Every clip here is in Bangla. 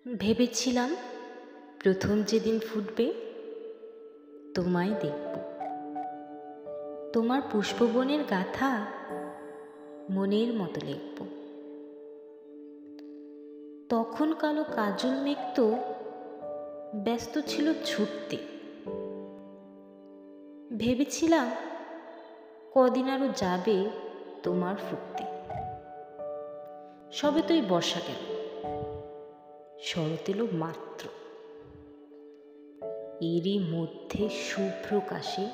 ভেবেছিলাম প্রথম যেদিন ফুটবে তোমায় দেখব, তোমার পুষ্পবনের গাথা মনের মতো লিখব। তখন কালো কাজল মেঘ তো ব্যস্ত ছিল ছুটতে। ভেবেছিলাম কদিন আরো যাবে তোমার ফুটতে। সবে তো এই বর্ষা গেল, শরৎ এলো মাত্র। এরই মধ্যে শুভ্র কাশে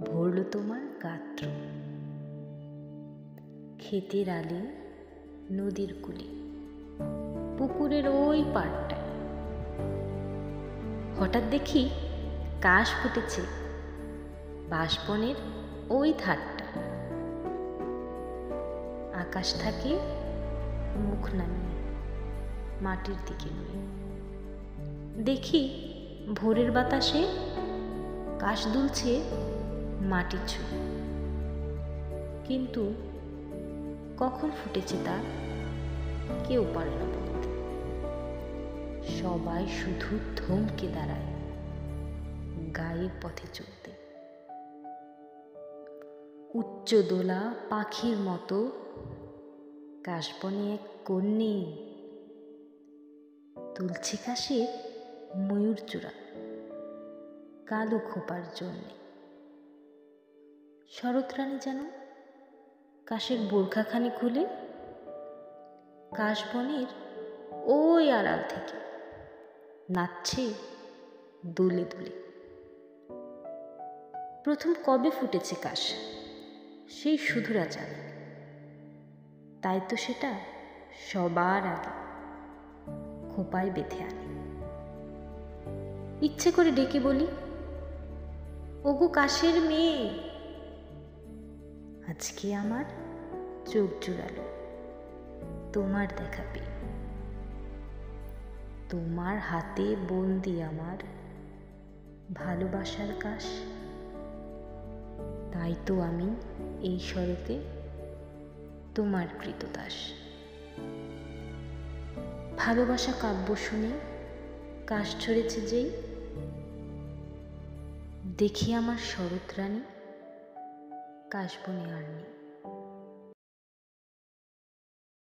ভরল তোমার গাত্র। ক্ষেতের আলে, নদীর কূলে, পুকুরের ওই পাড়টায় হঠাৎ দেখি কাশ ফুটেছে বাঁশবনের ওই ধারটা। আকাশ থাকে মুখ নামিয়ে মাটির দিকে নুয়ে। দেখি ভোরের বাতাসে কাশ দুলছে মাটি ছুঁয়ে। কিন্তু কখন ফুটেছে তা কেউ পারে না বলতে। সবাই শুধু থমকে দাঁড়ায় গায়ের পথে চলতে। উচ্চ দোলা পাখির মতো কাশবনে এক কন্যে তুলছে কাশের ময়ূর চূড়া কালো খোপার জন্যে। শরৎ রানী যেন কাশের বোরখাখানি খুলে কাশবনের ওই আড়াল থেকে নাচছে দুলে দুলে। প্রথম কবে ফুটেছে কাশ সেই শুধুরা জানে, তাই তো সেটা সবার আগে খোপায় বেঁধে আনে। ইচ্ছে করে ডেকে বলি, ওগো কাশের মেয়ে, আজকে আমার চোখ জুড়ালো তোমার দেখা পেয়ে। তোমার হাতে বন্দি আমার ভালোবাসার কাশ, তাই তো আমি এই শরতে তোমার কৃতদাস। ভালোবাসা কাব্য শুনে কাশ ছড়েছে যেই, দেখি আমার শরৎ রানী কাশবনে আর নেই।